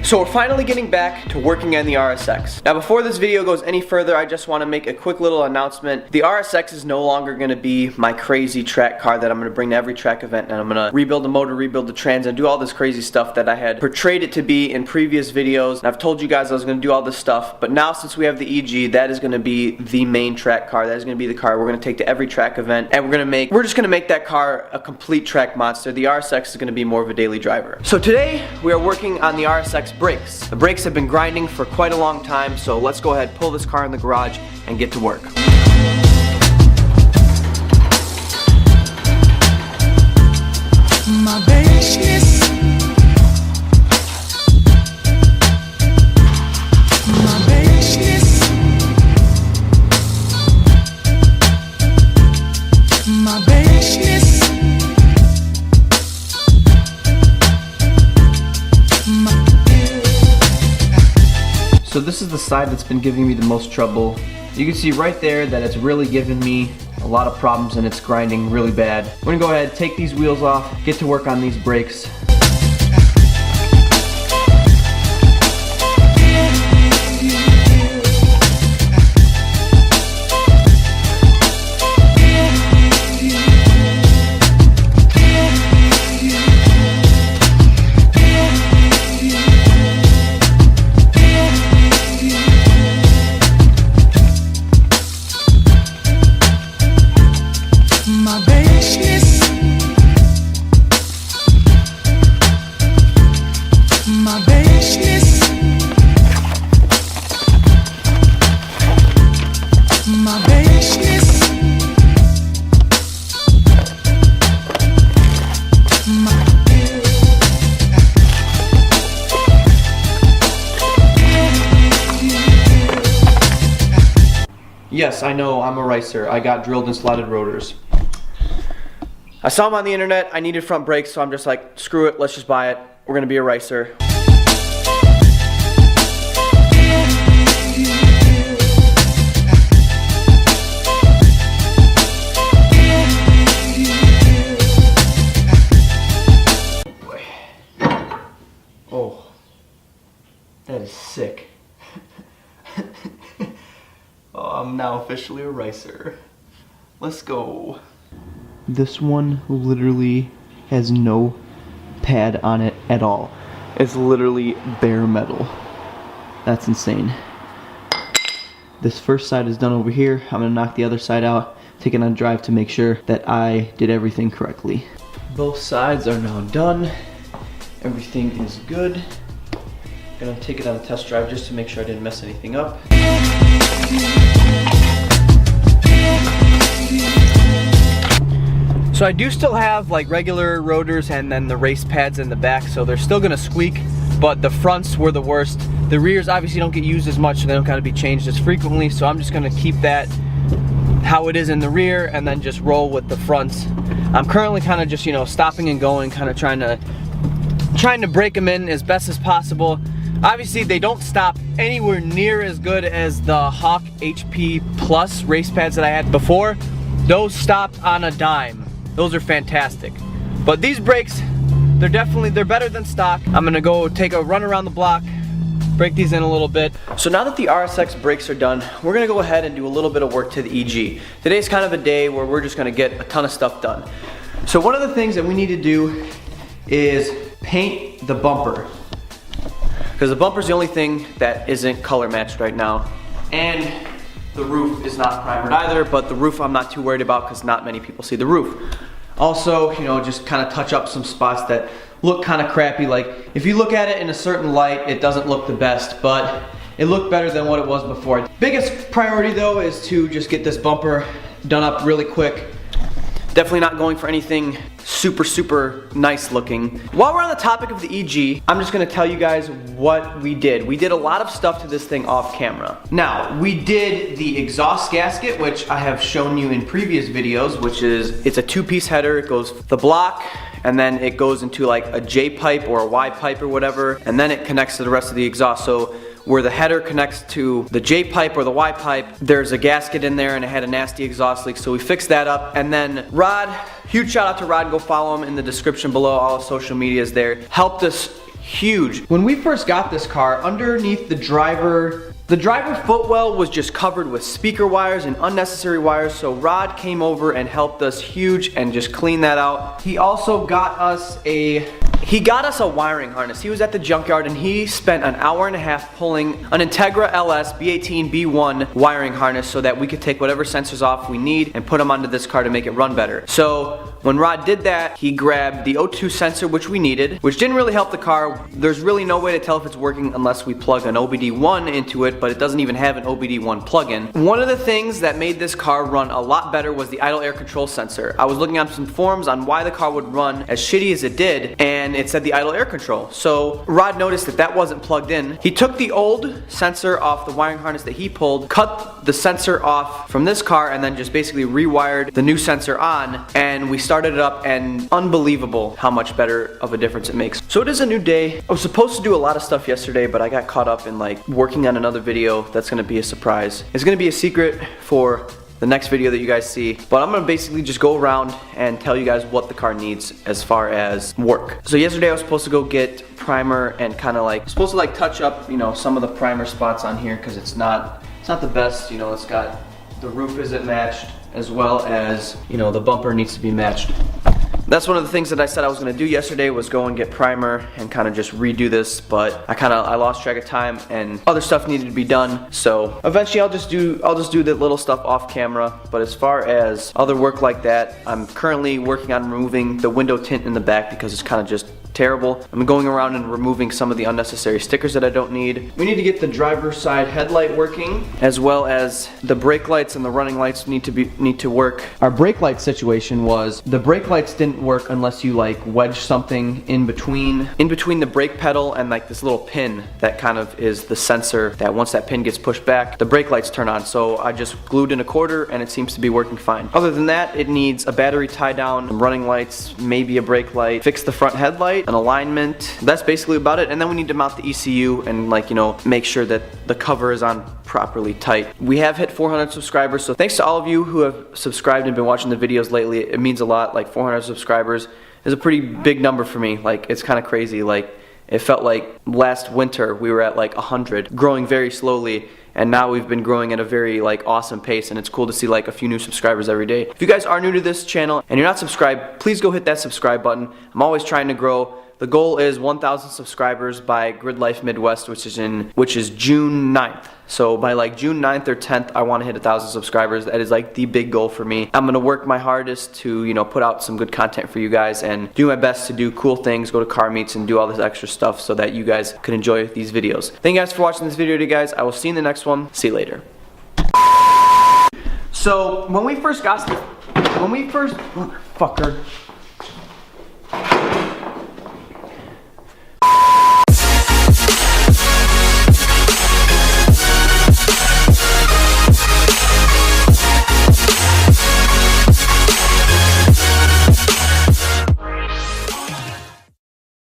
So we're finally getting back to working on the RSX. Now before this video goes any further, I just want to make a quick little announcement. The RSX is no longer going to be my crazy track car that I'm going to bring to every track event, and I'm going to rebuild the motor, rebuild the trans, and do all this crazy stuff that I had portrayed it to be in previous videos. And I've told you guys I was going to do all this stuff, but now since we have the EG, that is going to be the main track car. That is going to be the car we're going to take to every track event, and we're just going to make that car a complete track monster. The RSX is going to be more of a daily driver. So today we are working on the RSX brakes. The brakes have been grinding for quite a long time, so let's go ahead, pull this car in the garage, and get to work. My business. My business. My business. So this is the side that's been giving me the most trouble. You can see right there that it's really giving me a lot of problems and it's grinding really bad. We're gonna go ahead, take these wheels off, get to work on these brakes. Yes, I know, I'm a ricer. I got drilled and slotted rotors. I saw them on the internet, I needed front brakes, so I'm just like, screw it, let's just buy it. We're gonna be a ricer. Oh, that is sick. Oh, I'm now officially a ricer. Let's go. This one literally has no pad on it at all. It's literally bare metal. That's insane. This first side is done over here. I'm gonna knock the other side out, take it on a drive to make sure that I did everything correctly. Both sides are now done. Everything is good. Gonna take it on a test drive just to make sure I didn't mess anything up. So I do still have like regular rotors and then the race pads in the back, so they're still gonna squeak, but the fronts were the worst. The rears obviously don't get used as much, so they don't gotta be changed as frequently, so I'm just gonna keep that how it is in the rear and then just roll with the fronts. I'm currently kind of just, you know, stopping and going, kind of trying to break them in as best as possible. Obviously they don't stop anywhere near as good as the Hawk HP Plus race pads that I had before. Those stopped on a dime. Those are fantastic. But these brakes, they're better than stock. I'm gonna go take a run around the block, break these in a little bit. So now that the RSX brakes are done, we're gonna go ahead and do a little bit of work to the EG. Today's kind of a day where we're just gonna get a ton of stuff done. So one of the things that we need to do is paint the bumper, because the bumper's the only thing that isn't color matched right now. And the roof is not primered either, but the roof I'm not too worried about because not many people see the roof. Also, you know, just kind of touch up some spots that look kind of crappy. Like, if you look at it in a certain light, it doesn't look the best, but it looked better than what it was before. Biggest priority though is to just get this bumper done up really quick. Definitely not going for anything super nice looking. While we're on the topic of the EG, I'm just gonna tell you guys what we did. We did a lot of stuff to this thing off camera. Now, we did the exhaust gasket, which I have shown you in previous videos, which is, it's a two-piece header. It goes the block, and then it goes into like a J pipe or a Y pipe or whatever, and then it connects to the rest of the exhaust. So where the header connects to the J pipe or the Y pipe, there's a gasket in there and it had a nasty exhaust leak, so we fixed that up. And then Rod, huge shout out to Rod, go follow him in the description below, all his social media is there, helped us huge. When we first got this car, underneath the driver footwell was just covered with speaker wires and unnecessary wires, so Rod came over and helped us huge and just cleaned that out. He also got us a wiring harness. He was at the junkyard and he spent an hour and a half pulling an Integra LS B18 B1 wiring harness so that we could take whatever sensors off we need and put them onto this car to make it run better. So when Rod did that, he grabbed the O2 sensor, which we needed, which didn't really help the car. There's really no way to tell if it's working unless we plug an OBD1 into it, but it doesn't even have an OBD1 plug-in. One of the things that made this car run a lot better was the idle air control sensor. I was looking on some forums on why the car would run as shitty as it did, and it said the idle air control. So Rod noticed that that wasn't plugged in. He took the old sensor off the wiring harness that he pulled, cut the sensor off from this car, and then just basically rewired the new sensor on, and we started it up, and unbelievable how much better of a difference it makes. So it is a new day. I was supposed to do a lot of stuff yesterday, but I got caught up in like working on another video that's gonna be a surprise. It's gonna be a secret for the next video that you guys see, but I'm gonna basically just go around and tell you guys what the car needs as far as work. So yesterday I was supposed to go get primer and kind of like supposed to like touch up, you know, some of the primer spots on here because it's not the best. You know, it's got the roof isn't matched, as well as, you know, the bumper needs to be matched. That's one of the things that I said I was gonna do yesterday, was go and get primer and kind of just redo this, but I lost track of time and other stuff needed to be done. So eventually I'll just do the little stuff off camera. But as far as other work like that, I'm currently working on removing the window tint in the back because it's kind of just terrible. I'm going around and removing some of the unnecessary stickers that I don't need. We need to get the driver's side headlight working, as well as the brake lights and the running lights need to work. Our brake light situation was the brake lights didn't work unless you like wedge something in between the brake pedal and like this little pin that kind of is the sensor that once that pin gets pushed back, the brake lights turn on. So I just glued in a quarter and it seems to be working fine. Other than that, it needs a battery tie down, some running lights, maybe a brake light, fix the front headlight, an alignment. That's basically about it. And then we need to mount the ECU and like, you know, make sure that the cover is on properly tight. We have hit 400 subscribers, so thanks to all of you who have subscribed and been watching the videos lately. It means a lot. Like 400 subscribers is a pretty big number for me. Like, it's kind of crazy. Like, it felt like last winter we were at like 100, growing very slowly, and now we've been growing at a very like awesome pace, and it's cool to see like a few new subscribers every day. If you guys are new to this channel and you're not subscribed, please go hit that subscribe button. I'm always trying to grow. The goal is 1,000 subscribers by Grid Life Midwest, which is June 9th. So by like June 9th or 10th, I want to hit 1,000 subscribers. That is like the big goal for me. I'm gonna work my hardest to, you know, put out some good content for you guys and do my best to do cool things, go to car meets and do all this extra stuff so that you guys can enjoy these videos. Thank you guys for watching this video today, guys. I will see you in the next one. See you later. So when we first motherfucker.